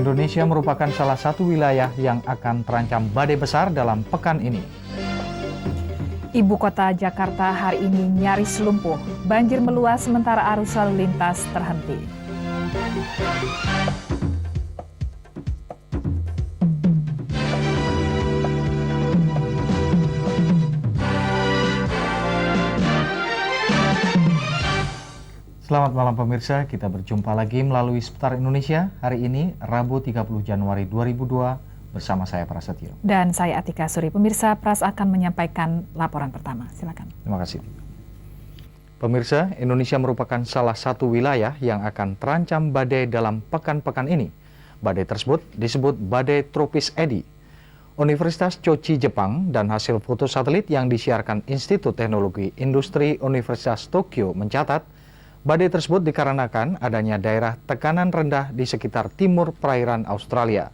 Indonesia merupakan salah satu wilayah yang akan terancam badai besar dalam pekan ini. Ibu kota Jakarta hari ini nyaris lumpuh. Banjir meluas sementara arus lalu lintas terhenti. Selamat malam pemirsa, kita berjumpa lagi melalui Seputar Indonesia hari ini Rabu 30 Januari 2002 bersama saya Prasetyo. Dan saya Atika Suri. Pemirsa, Pras akan menyampaikan laporan pertama. Silakan. Terima kasih. Pemirsa, Indonesia merupakan salah satu wilayah yang akan terancam badai dalam pekan-pekan ini. Badai tersebut disebut badai tropis Edi. Universitas Chochi Jepang dan hasil foto satelit yang disiarkan Institut Teknologi Industri Universitas Tokyo mencatat badai tersebut dikarenakan adanya daerah tekanan rendah di sekitar timur perairan Australia.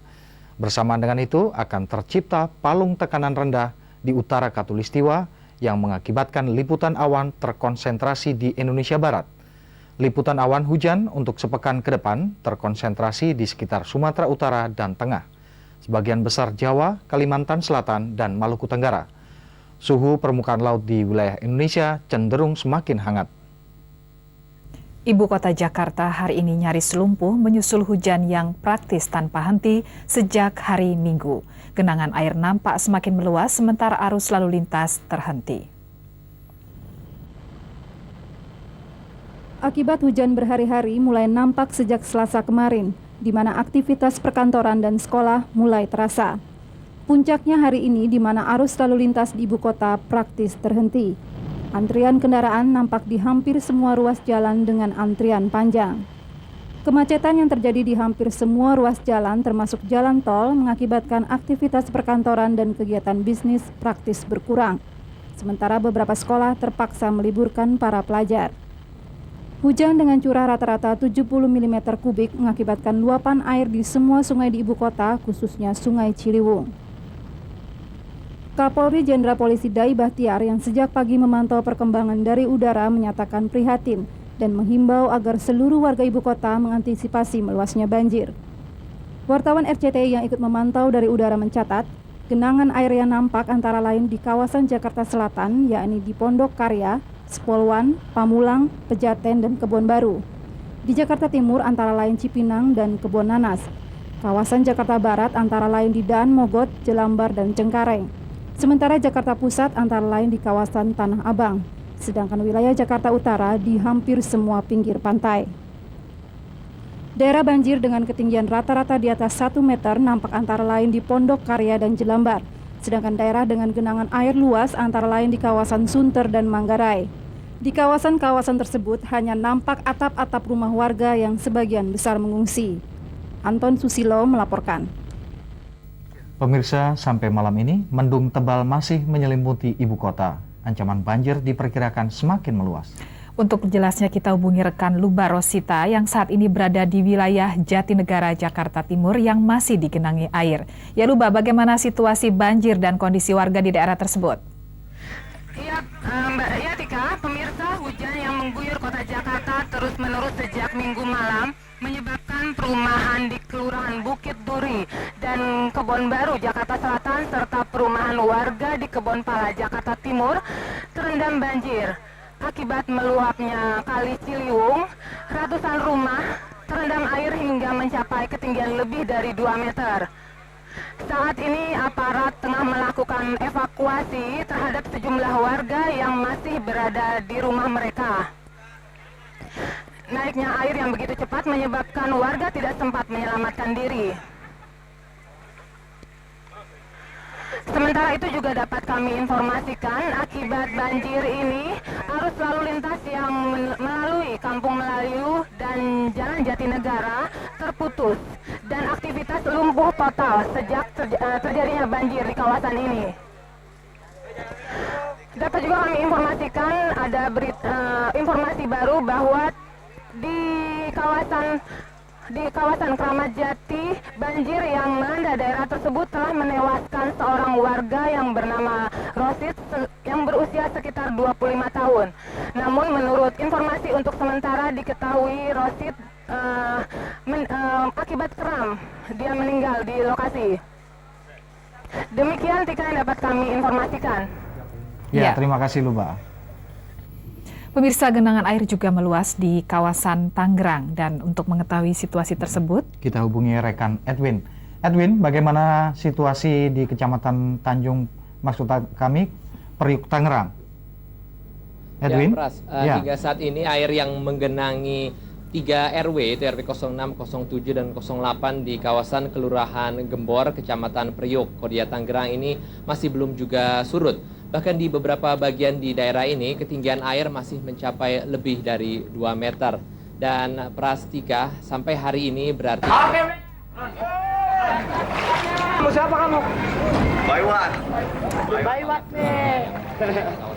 Bersamaan dengan itu akan tercipta palung tekanan rendah di utara Khatulistiwa yang mengakibatkan liputan awan terkonsentrasi di Indonesia Barat. Liputan awan hujan untuk sepekan ke depan terkonsentrasi di sekitar Sumatera Utara dan Tengah, sebagian besar Jawa, Kalimantan Selatan, dan Maluku Tenggara. Suhu permukaan laut di wilayah Indonesia cenderung semakin hangat. Ibu kota Jakarta hari ini nyaris lumpuh menyusul hujan yang praktis tanpa henti sejak hari Minggu. Genangan air nampak semakin meluas sementara arus lalu lintas terhenti. Akibat hujan berhari-hari mulai nampak sejak Selasa kemarin, di mana aktivitas perkantoran dan sekolah mulai terasa. Puncaknya hari ini di mana arus lalu lintas di ibu kota praktis terhenti. Antrian kendaraan nampak di hampir semua ruas jalan dengan antrian panjang. Kemacetan yang terjadi di hampir semua ruas jalan termasuk jalan tol mengakibatkan aktivitas perkantoran dan kegiatan bisnis praktis berkurang. Sementara beberapa sekolah terpaksa meliburkan para pelajar. Hujan dengan curah rata-rata 70 mm kubik mengakibatkan luapan air di semua sungai di ibu kota, khususnya Sungai Ciliwung. Kapolri Jenderal Polisi Dai Bahtiar yang sejak pagi memantau perkembangan dari udara menyatakan prihatin dan menghimbau agar seluruh warga ibu kota mengantisipasi meluasnya banjir. Wartawan RCTI yang ikut memantau dari udara mencatat, genangan air yang nampak antara lain di kawasan Jakarta Selatan, yakni di Pondok Karya, Spolwan, Pamulang, Pejaten, dan Kebon Baru. Di Jakarta Timur antara lain Cipinang dan Kebon Nanas. Kawasan Jakarta Barat antara lain di Daan Mogot, Jelambar, dan Cengkareng. Sementara Jakarta Pusat antara lain di kawasan Tanah Abang, sedangkan wilayah Jakarta Utara di hampir semua pinggir pantai. Daerah banjir dengan ketinggian rata-rata di atas 1 meter nampak antara lain di Pondok Karya dan Jelambar, sedangkan daerah dengan genangan air luas antara lain di kawasan Sunter dan Manggarai. Di kawasan-kawasan tersebut hanya nampak atap-atap rumah warga yang sebagian besar mengungsi. Anton Susilo melaporkan. Pemirsa, sampai malam ini, mendung tebal masih menyelimuti ibu kota. Ancaman banjir diperkirakan semakin meluas. Untuk jelasnya kita hubungi rekan Luba Rosita yang saat ini berada di wilayah Jatinegara, Jakarta Timur yang masih digenangi air. Ya Luba, bagaimana situasi banjir dan kondisi warga di daerah tersebut? Ya, Mbak Tika, pemirsa, hujan yang mengguyur kota Jakarta terus-menerus sejak Minggu malam menyebabkan perumahan di Kelurahan Bukit Duri dan Kebon Baru, Jakarta Selatan, serta perumahan warga di Kebon Pala, Jakarta Timur terendam banjir. Akibat meluapnya Kali Ciliwung, ratusan rumah terendam air hingga mencapai ketinggian lebih dari 2 meter. Saat ini aparat tengah melakukan evakuasi terhadap sejumlah warga yang masih berada di rumah mereka. Naiknya air yang begitu cepat menyebabkan warga tidak sempat menyelamatkan diri. Sementara itu juga dapat kami informasikan akibat banjir ini, arus lalu lintas yang melalui Kampung Melayu dan Jalan Jatinegara terputus dan aktivitas lumpuh total sejak terjadinya banjir di kawasan ini. Dapat juga kami informasikan ada informasi baru bahwa di kawasan Kramat Jati, banjir yang melanda daerah tersebut telah menewaskan seorang warga yang bernama Rosid yang berusia sekitar 25 tahun. Namun menurut informasi untuk sementara diketahui Rosid akibat kram dia meninggal di lokasi. Demikian Tika yang dapat kami informasikan. Ya, Ya. terima kasih Luba. Pemirsa, genangan air juga meluas di kawasan Tangerang, dan untuk mengetahui situasi tersebut, Kita hubungi rekan Edwin. Edwin, bagaimana situasi di Kecamatan Tanjung, kami, Priuk, Tangerang? Edwin? Ya, Pras, Ya. hingga saat ini air yang menggenangi 3 RW, yaitu RW 06, 07, dan 08 di kawasan Kelurahan Gembor, Kecamatan Priuk, Kodia Tangerang ini masih belum juga surut. Bahkan di beberapa bagian di daerah ini, ketinggian air masih mencapai lebih dari 2 meter. Dan Prastika, sampai hari ini berarti... Kamu siapa kamu? Baiwan. Baywak nih.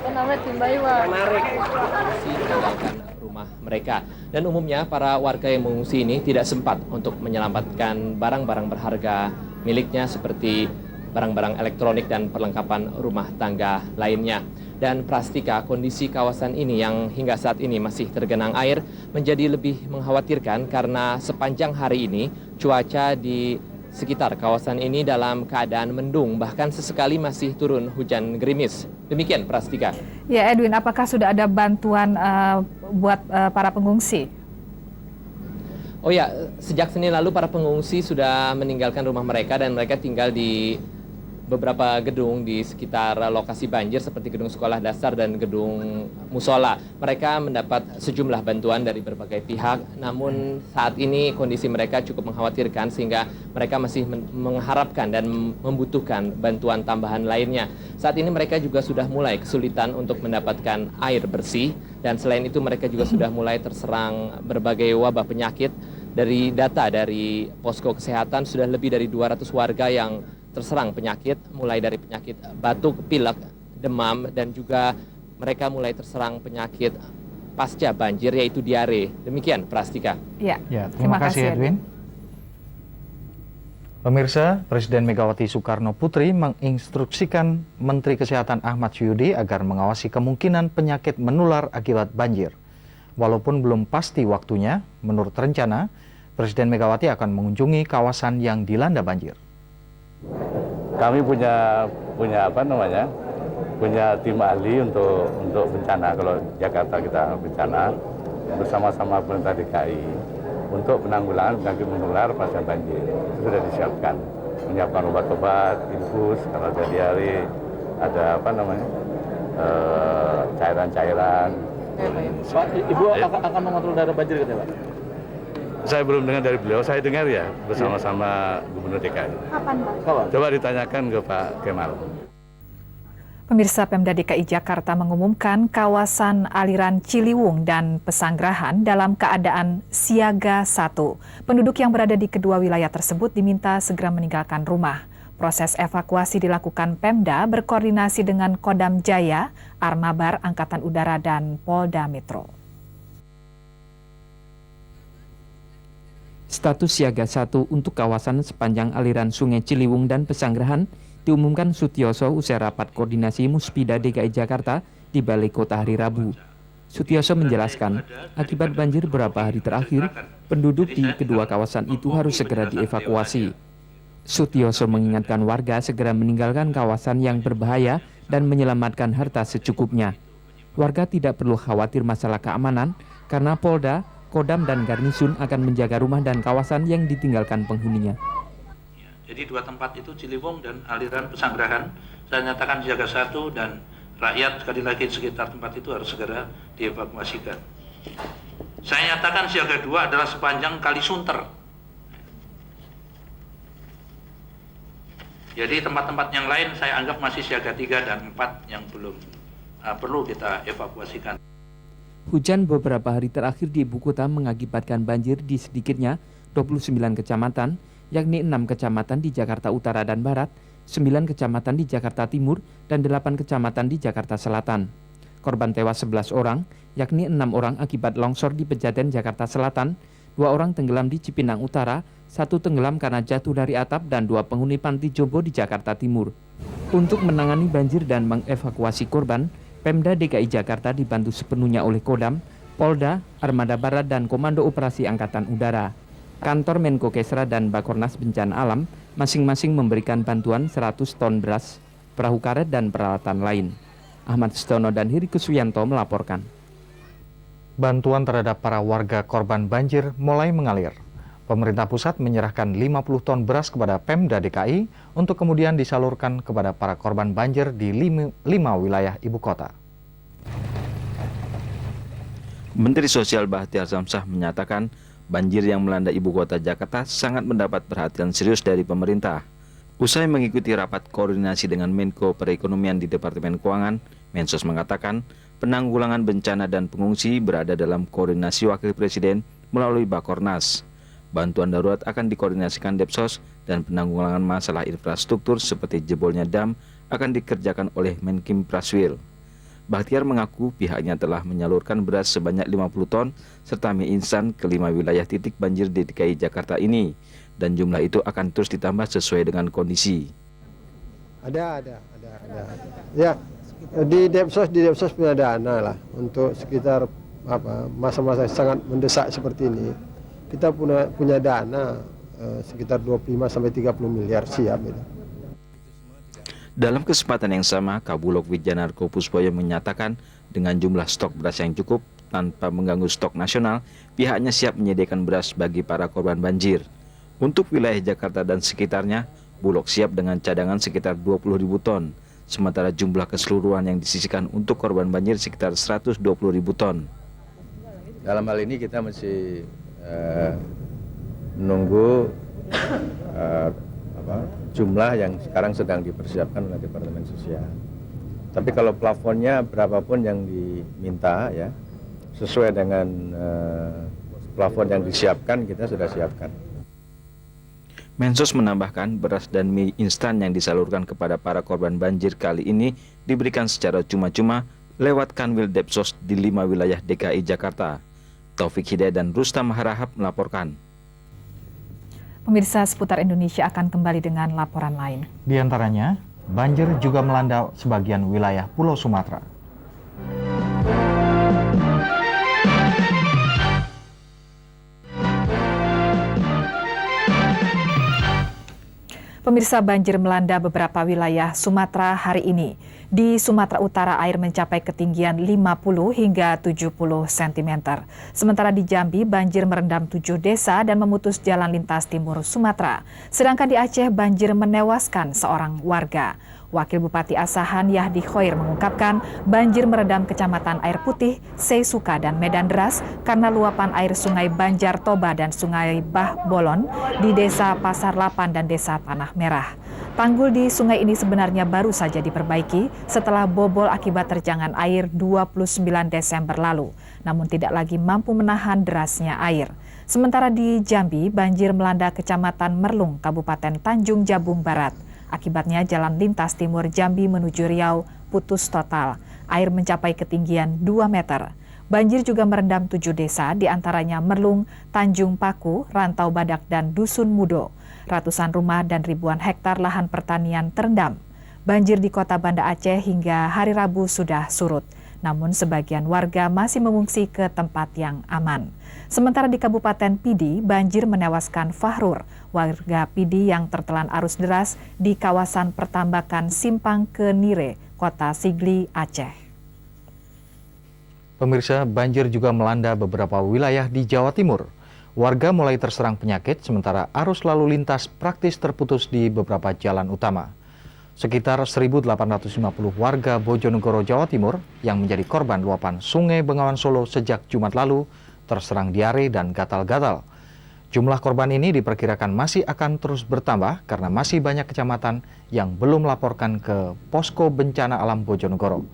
Kan namanya tim Baywak. Masih meninggalkan rumah mereka. Dan umumnya para warga yang mengungsi ini tidak sempat untuk menyelamatkan barang-barang berharga miliknya seperti barang-barang elektronik dan perlengkapan rumah tangga lainnya. Dan Prastika, kondisi kawasan ini yang hingga saat ini masih tergenang air menjadi lebih mengkhawatirkan karena sepanjang hari ini cuaca di sekitar kawasan ini dalam keadaan mendung, bahkan sesekali masih turun hujan gerimis. Demikian Prastika. ya Edwin, apakah sudah ada bantuan buat para pengungsi? Oh ya, sejak Senin lalu para pengungsi sudah meninggalkan rumah mereka dan mereka tinggal di beberapa gedung di sekitar lokasi banjir seperti gedung sekolah dasar dan gedung musola. Mereka mendapat sejumlah bantuan dari berbagai pihak, namun saat ini kondisi mereka cukup mengkhawatirkan sehingga mereka masih mengharapkan dan membutuhkan bantuan tambahan lainnya. Saat ini mereka juga sudah mulai kesulitan untuk mendapatkan air bersih, dan selain itu mereka juga sudah mulai terserang berbagai wabah penyakit. Dari data dari posko kesehatan sudah lebih dari 200 warga yang terserang penyakit, mulai dari penyakit batuk, pilek, demam, dan juga mereka mulai terserang penyakit pasca banjir yaitu diare. Demikian Prastika. Ya, Terima kasih Edwin. Pemirsa, Presiden Megawati Soekarno Putri menginstruksikan Menteri Kesehatan Ahmad Syudi agar mengawasi kemungkinan penyakit menular akibat banjir. Walaupun belum pasti waktunya, menurut rencana, Presiden Megawati akan mengunjungi kawasan yang dilanda banjir. Kami punya tim ahli untuk bencana. Kalau Jakarta kita bencana bersama-sama pemerintah DKI untuk penanggulangan penyakit menular pasca banjir. Itu sudah disiapkan, menyiapkan obat-obat, infus, kalau ada diare, ada cairan-cairan. Pak, Ibu akan mengontrol daerah banjir katanya, Pak? Saya belum dengar dari beliau, saya dengar ya bersama-sama Gubernur DKI. Kapan, Pak? Coba ditanyakan ke Pak Kemal. Pemirsa, Pemda DKI Jakarta mengumumkan kawasan aliran Ciliwung dan Pesanggerahan dalam keadaan siaga 1. Penduduk yang berada di kedua wilayah tersebut diminta segera meninggalkan rumah. Proses evakuasi dilakukan Pemda berkoordinasi dengan Kodam Jaya, Armabar Angkatan Udara, dan Polda Metro. Status siaga 1 untuk kawasan sepanjang aliran Sungai Ciliwung dan Pesanggerahan diumumkan Sutioso usai rapat koordinasi Muspida DKI Jakarta di Balai Kota hari Rabu. Sutioso menjelaskan, akibat banjir beberapa hari terakhir, penduduk di kedua kawasan itu harus segera dievakuasi. Sutioso mengingatkan warga segera meninggalkan kawasan yang berbahaya dan menyelamatkan harta secukupnya. Warga tidak perlu khawatir masalah keamanan karena Polda, Kodam, dan Garnisun akan menjaga rumah dan kawasan yang ditinggalkan penghuninya. Jadi dua tempat itu, Ciliwung dan aliran Pesanggerahan, saya nyatakan siaga 1 dan rakyat sekali lagi di sekitar tempat itu harus segera dievakuasikan. Saya nyatakan siaga 2 adalah sepanjang Kali Sunter. Jadi tempat-tempat yang lain saya anggap masih siaga 3 dan 4 yang belum perlu kita evakuasikan. Hujan beberapa hari terakhir di ibu kota mengakibatkan banjir di sedikitnya 29 kecamatan, yakni 6 kecamatan di Jakarta Utara dan Barat, 9 kecamatan di Jakarta Timur, dan 8 kecamatan di Jakarta Selatan. Korban tewas 11 orang, yakni 6 orang akibat longsor di Pejaten, Jakarta Selatan, 2 orang tenggelam di Cipinang Utara, 1 tenggelam karena jatuh dari atap dan 2 penghuni panti jompo di Jakarta Timur. Untuk menangani banjir dan mengevakuasi korban, Pemda DKI Jakarta dibantu sepenuhnya oleh Kodam, Polda, Armada Barat, dan Komando Operasi Angkatan Udara. Kantor Menko Kesra dan Bakornas Bencana Alam masing-masing memberikan bantuan 100 ton beras, perahu karet, dan peralatan lain. Ahmad Stono dan Hiri Kusuyanto melaporkan. Bantuan terhadap para warga korban banjir mulai mengalir. Pemerintah pusat menyerahkan 50 ton beras kepada Pemda DKI untuk kemudian disalurkan kepada para korban banjir di 5 wilayah ibu kota. Menteri Sosial Bahtiar Samsah menyatakan banjir yang melanda ibu kota Jakarta sangat mendapat perhatian serius dari pemerintah. Usai mengikuti rapat koordinasi dengan Menko Perekonomian di Departemen Keuangan, Mensos mengatakan penanggulangan bencana dan pengungsi berada dalam koordinasi Wakil Presiden melalui Bakornas. Bantuan darurat akan dikoordinasikan Depsos dan penanggulangan masalah infrastruktur seperti jebolnya dam akan dikerjakan oleh Menkim Praswil. Bahtiar mengaku pihaknya telah menyalurkan beras sebanyak 50 ton serta mie instan ke 5 wilayah titik banjir di DKI Jakarta ini, dan jumlah itu akan terus ditambah sesuai dengan kondisi. Ada. Ya, di Depsos punya dana lah untuk sekitar masa-masa sangat mendesak seperti ini. Kita punya dana sekitar 25 sampai 30 miliar siap itu. Dalam kesempatan yang sama, Kabulok Wijanarko Puspoyo menyatakan dengan jumlah stok beras yang cukup tanpa mengganggu stok nasional, pihaknya siap menyediakan beras bagi para korban banjir. Untuk wilayah Jakarta dan sekitarnya, Bulog siap dengan cadangan sekitar 20.000 ton, sementara jumlah keseluruhan yang disisihkan untuk korban banjir sekitar 120.000 ton. Dalam hal ini kita masih menunggu jumlah yang sekarang sedang dipersiapkan oleh Departemen Sosial. Tapi kalau plafonnya berapapun yang diminta ya, sesuai dengan plafon yang disiapkan, kita sudah siapkan. Mensos menambahkan beras dan mie instan yang disalurkan kepada para korban banjir kali ini diberikan secara cuma-cuma lewat Kanwil Depsos di 5 wilayah DKI Jakarta. Taufik Hidayat dan Rustam Harahap melaporkan. Pemirsa, Seputar Indonesia akan kembali dengan laporan lain. Di antaranya, banjir juga melanda sebagian wilayah Pulau Sumatera. Pemirsa, banjir melanda beberapa wilayah Sumatera hari ini. Di Sumatera Utara air mencapai ketinggian 50 hingga 70 cm. Sementara di Jambi banjir merendam 7 desa dan memutus jalan lintas timur Sumatera. Sedangkan di Aceh banjir menewaskan seorang warga. Wakil Bupati Asahan Yahdi Khoir mengungkapkan banjir merendam Kecamatan Air Putih, Seisuka, dan Medan Deras karena luapan air Sungai Banjar Toba dan Sungai Bah Bolon di Desa Pasar Lapan dan Desa Tanah Merah. Tanggul di sungai ini sebenarnya baru saja diperbaiki setelah bobol akibat terjangan air 29 Desember lalu, namun tidak lagi mampu menahan derasnya air. Sementara di Jambi, banjir melanda Kecamatan Merlung, Kabupaten Tanjung Jabung Barat. Akibatnya jalan lintas timur Jambi menuju Riau putus total. Air mencapai ketinggian 2 meter. Banjir juga merendam 7 desa, diantaranya Merlung, Tanjung Paku, Rantau Badak, dan Dusun Mudo. Ratusan rumah dan ribuan hektar lahan pertanian terendam. Banjir di kota Banda Aceh hingga hari Rabu sudah surut. Namun sebagian warga masih mengungsi ke tempat yang aman. Sementara di Kabupaten Pidi, banjir menewaskan Fahrur, warga Pidi yang tertelan arus deras di kawasan pertambakan Simpang Kenire, Kota Sigli, Aceh. Pemirsa, banjir juga melanda beberapa wilayah di Jawa Timur. Warga mulai terserang penyakit, sementara arus lalu lintas praktis terputus di beberapa jalan utama. Sekitar 1.850 warga Bojonegoro, Jawa Timur yang menjadi korban luapan Sungai Bengawan Solo sejak Jumat lalu terserang diare dan gatal-gatal. Jumlah korban ini diperkirakan masih akan terus bertambah karena masih banyak kecamatan yang belum melaporkan ke Posko Bencana Alam Bojonegoro.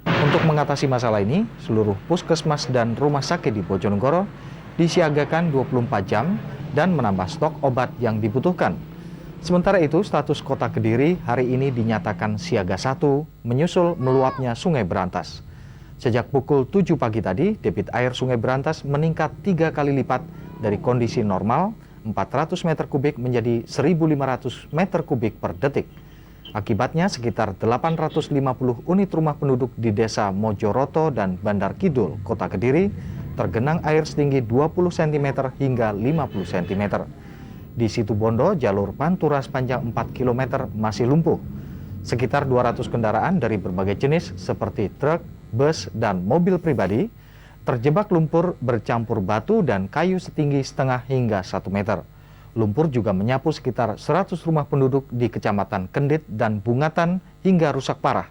Untuk mengatasi masalah ini, seluruh puskesmas dan rumah sakit di Bojonegoro disiagakan 24 jam dan menambah stok obat yang dibutuhkan. Sementara itu, status Kota Kediri hari ini dinyatakan siaga 1 menyusul meluapnya Sungai Berantas. Sejak pukul 7 pagi tadi, debit air Sungai Berantas meningkat 3 kali lipat dari kondisi normal 400 meter kubik menjadi 1.500 meter kubik per detik. Akibatnya sekitar 850 unit rumah penduduk di Desa Mojoroto dan Bandar Kidul, Kota Kediri, tergenang air setinggi 20 cm hingga 50 cm. Di Situbondo, jalur Pantura sepanjang 4 km masih lumpuh. Sekitar 200 kendaraan dari berbagai jenis seperti truk, bus, dan mobil pribadi terjebak lumpur bercampur batu dan kayu setinggi setengah hingga 1 meter. Lumpur juga menyapu sekitar 100 rumah penduduk di Kecamatan Kendit dan Bungatan hingga rusak parah.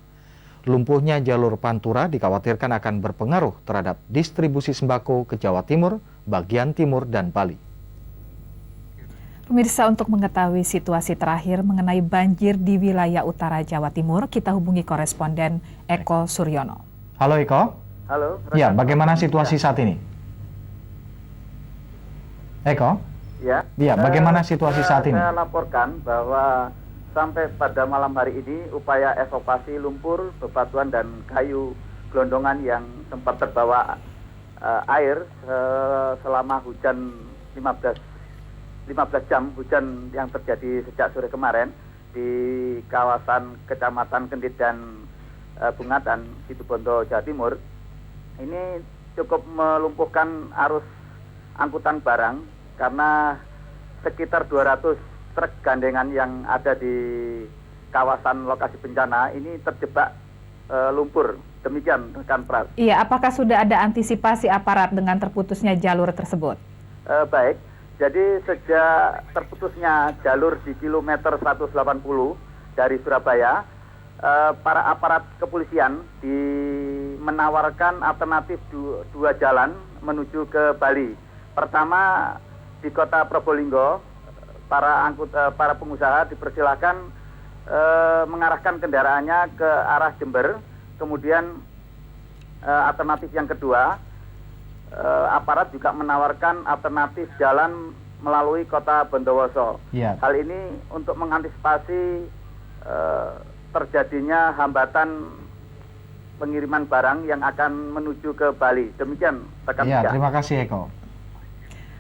Lumpuhnya jalur Pantura dikhawatirkan akan berpengaruh terhadap distribusi sembako ke Jawa Timur, bagian timur, dan Bali. Pemirsa, untuk mengetahui situasi terakhir mengenai banjir di wilayah utara Jawa Timur, kita hubungi koresponden Eko Suryono. Halo Eko. Halo. Ya, bagaimana situasi saat ini? Eko? Ya. Ya, bagaimana situasi saat ini? Saya laporkan bahwa sampai pada malam hari ini upaya evakuasi lumpur, bebatuan dan kayu gelondongan yang sempat terbawa air selama hujan 15 jam hujan yang terjadi sejak sore kemarin di kawasan Kecamatan Kendit dan Bungatan, Situbondo, Jawa Timur. Ini cukup melumpuhkan arus angkutan barang karena sekitar 200 truk gandengan yang ada di kawasan lokasi bencana ini terjebak lumpur. Demikian rekan Pras. Iya, apakah sudah ada antisipasi aparat dengan terputusnya jalur tersebut? Baik, jadi sejak terputusnya jalur di kilometer 180 dari Surabaya, para aparat kepolisian menawarkan alternatif dua jalan menuju ke Bali. Pertama, di kota Probolinggo, para pengusaha dipersilakan mengarahkan kendaraannya ke arah Jember. Kemudian alternatif yang kedua, aparat juga menawarkan alternatif jalan melalui kota Bondowoso. Ya. Hal ini untuk mengantisipasi terjadinya hambatan pengiriman barang yang akan menuju ke Bali. Demikian rekan Ya, Tika. terima kasih Eko.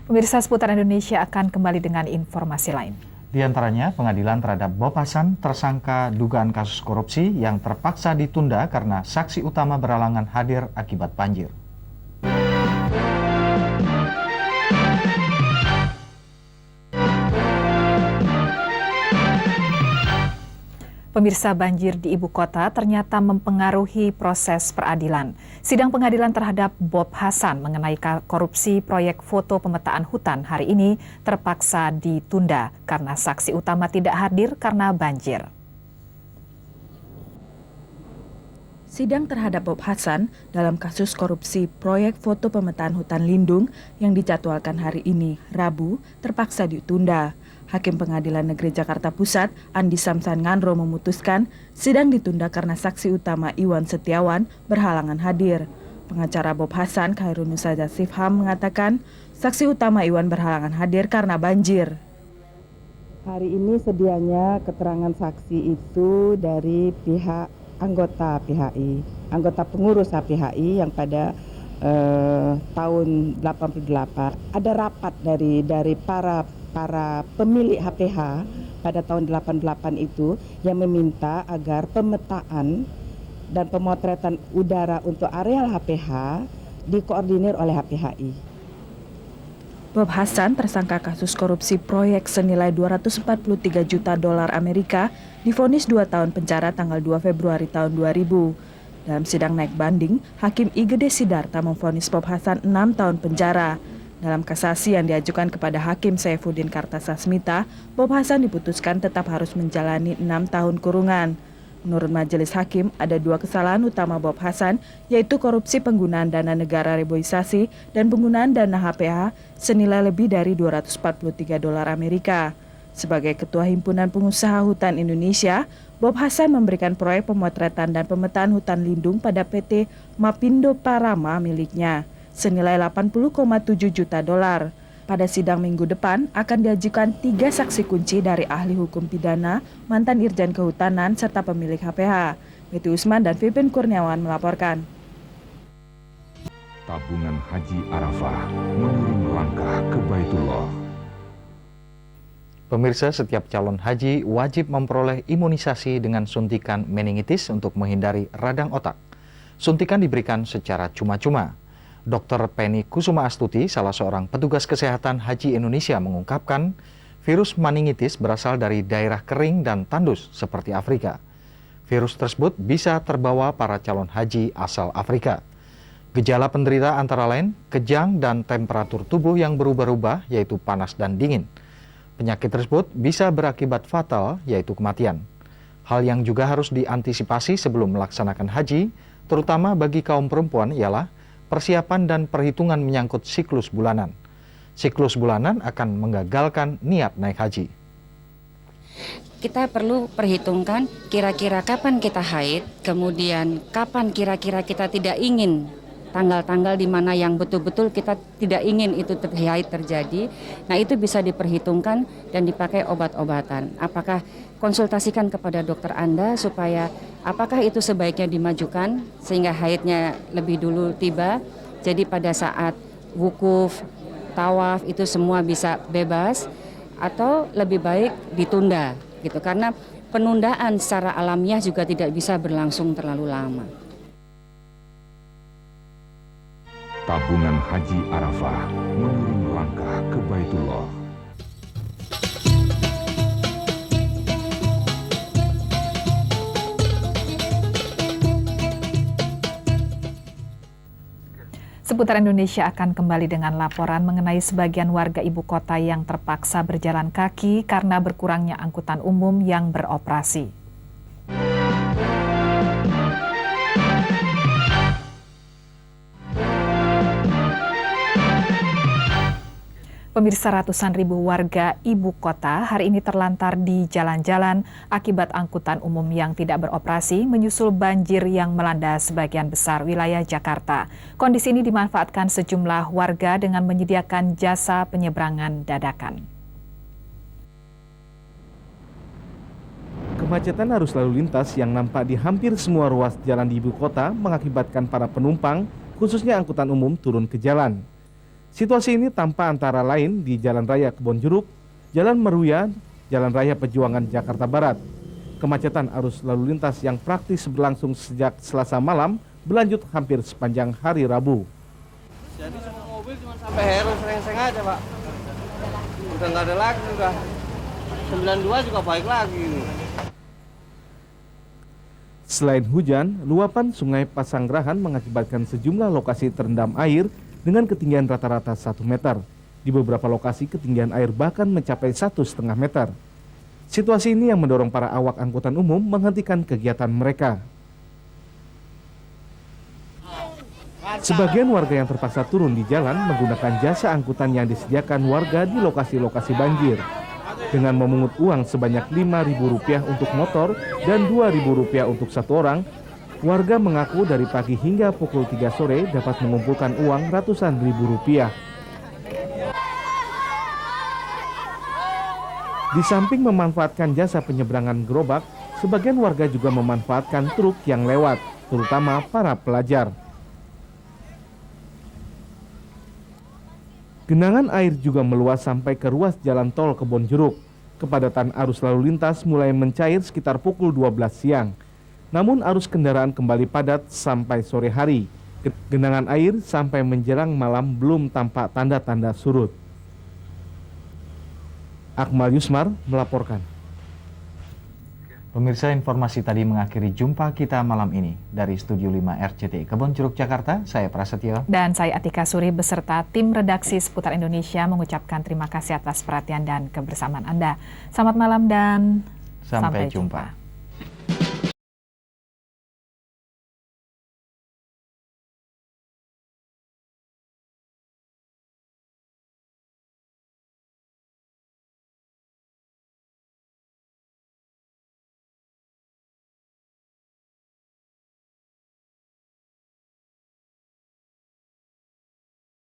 Pemirsa, Seputar Indonesia akan kembali dengan informasi lain. Di antaranya, pengadilan terhadap Bob Hasan, tersangka dugaan kasus korupsi yang terpaksa ditunda karena saksi utama berhalangan hadir akibat banjir. Pemirsa, banjir di ibu kota ternyata mempengaruhi proses peradilan. Sidang pengadilan terhadap Bob Hasan mengenai korupsi proyek foto pemetaan hutan hari ini terpaksa ditunda karena saksi utama tidak hadir karena banjir. Sidang terhadap Bob Hasan dalam kasus korupsi proyek foto pemetaan hutan lindung yang dijadwalkan hari ini, Rabu, terpaksa ditunda. Hakim Pengadilan Negeri Jakarta Pusat, Andi Samsan Nganro memutuskan sidang ditunda karena saksi utama Iwan Setiawan berhalangan hadir. Pengacara Bob Hasan, Khairunisa Sifham, mengatakan saksi utama Iwan berhalangan hadir karena banjir. Hari ini sedianya keterangan saksi itu dari pihak anggota PHI, anggota pengurus HPHI yang pada tahun 88 ada rapat dari para pemilik HPH pada tahun 88 itu yang meminta agar pemetaan dan pemotretan udara untuk areal HPH dikoordinir oleh HPHI. Bob Hasan, tersangka kasus korupsi proyek senilai 243 juta dolar Amerika, divonis 2 tahun penjara tanggal 2 Februari tahun 2000. Dalam sidang naik banding, Hakim I. Gede Sidarta memvonis Bob Hasan 6 tahun penjara. Dalam kasasi yang diajukan kepada Hakim Saifuddin Kartasasmita, Bob Hasan diputuskan tetap harus menjalani 6 tahun kurungan. Menurut majelis hakim, ada 2 kesalahan utama Bob Hasan, yaitu korupsi penggunaan dana negara reboisasi dan penggunaan dana HPH senilai lebih dari 243 dolar Amerika. Sebagai Ketua Himpunan Pengusaha Hutan Indonesia, Bob Hasan memberikan proyek pemotretan dan pemetaan hutan lindung pada PT Mapindo Parama miliknya senilai 80,7 juta dolar. Pada sidang minggu depan akan diajukan 3 saksi kunci dari ahli hukum pidana, mantan Irjen Kehutanan, serta pemilik HPH. Betty Usman dan Vipin Kurniawan melaporkan. Tabungan Haji Arafah mengirim langkah ke Baitullah. Pemirsa, setiap calon haji wajib memperoleh imunisasi dengan suntikan meningitis untuk menghindari radang otak. Suntikan diberikan secara cuma-cuma. Dr. Penny Kusuma Astuti, salah seorang petugas kesehatan haji Indonesia, mengungkapkan virus meningitis berasal dari daerah kering dan tandus seperti Afrika. Virus tersebut bisa terbawa para calon haji asal Afrika. Gejala penderita antara lain kejang dan temperatur tubuh yang berubah-ubah, yaitu panas dan dingin. Penyakit tersebut bisa berakibat fatal, yaitu kematian. Hal yang juga harus diantisipasi sebelum melaksanakan haji, terutama bagi kaum perempuan, ialah persiapan dan perhitungan menyangkut siklus bulanan. Siklus bulanan akan menggagalkan niat naik haji. Kita perlu perhitungkan kira-kira kapan kita haid, kemudian kapan kira-kira kita tidak ingin, tanggal-tanggal di mana yang betul-betul kita tidak ingin itu haid terjadi. Nah, itu bisa diperhitungkan dan dipakai obat-obatan. Apakah konsultasikan kepada dokter Anda supaya apakah itu sebaiknya dimajukan sehingga haidnya lebih dulu tiba. Jadi pada saat wukuf, tawaf itu semua bisa bebas, atau lebih baik ditunda gitu, karena penundaan secara alamiah juga tidak bisa berlangsung terlalu lama. Tabungan Haji Arafah mengirim langkah ke Baitullah. Seputar Indonesia akan kembali dengan laporan mengenai sebagian warga ibu kota yang terpaksa berjalan kaki karena berkurangnya angkutan umum yang beroperasi. Pemirsa, ratusan ribu warga ibu kota hari ini terlantar di jalan-jalan akibat angkutan umum yang tidak beroperasi menyusul banjir yang melanda sebagian besar wilayah Jakarta. Kondisi ini dimanfaatkan sejumlah warga dengan menyediakan jasa penyeberangan dadakan. Kemacetan arus lalu lintas yang nampak di hampir semua ruas jalan di ibu kota mengakibatkan para penumpang, khususnya angkutan umum, turun ke jalan. Situasi ini tampak antara lain di Jalan Raya Kebonjeruk, Jalan Meruya, Jalan Raya Pejuangan Jakarta Barat. Kemacetan arus lalu lintas yang praktis berlangsung sejak Selasa malam berlanjut hampir sepanjang hari Rabu. Jadi semua mobil cuma sampai Heru sering-sering aja, Pak. Udah nggak ada lagi, udah 92 juga baik lagi. Selain hujan, luapan Sungai Pasanggerahan mengakibatkan sejumlah lokasi terendam air dengan ketinggian rata-rata 1 meter. Di beberapa lokasi ketinggian air bahkan mencapai 1,5 meter. Situasi ini yang mendorong para awak angkutan umum menghentikan kegiatan mereka. Sebagian warga yang terpaksa turun di jalan menggunakan jasa angkutan yang disediakan warga di lokasi-lokasi banjir. Dengan memungut uang sebanyak Rp5.000 untuk motor dan Rp2.000 untuk satu orang, warga mengaku dari pagi hingga pukul 3 sore dapat mengumpulkan uang ratusan ribu rupiah. Di samping memanfaatkan jasa penyeberangan gerobak, sebagian warga juga memanfaatkan truk yang lewat, terutama para pelajar. Genangan air juga meluas sampai ke ruas jalan tol Kebonjeruk. Kepadatan arus lalu lintas mulai mencair sekitar pukul 12 siang. Namun arus kendaraan kembali padat sampai sore hari. Genangan air sampai menjelang malam belum tampak tanda-tanda surut. Akmal Yusmar melaporkan. Pemirsa, informasi tadi mengakhiri jumpa kita malam ini. Dari Studio 5 RCTI Kebonjeruk Jakarta, saya Prasetyo. Dan saya Atika Suri beserta tim redaksi Seputar Indonesia mengucapkan terima kasih atas perhatian dan kebersamaan Anda. Selamat malam dan sampai jumpa.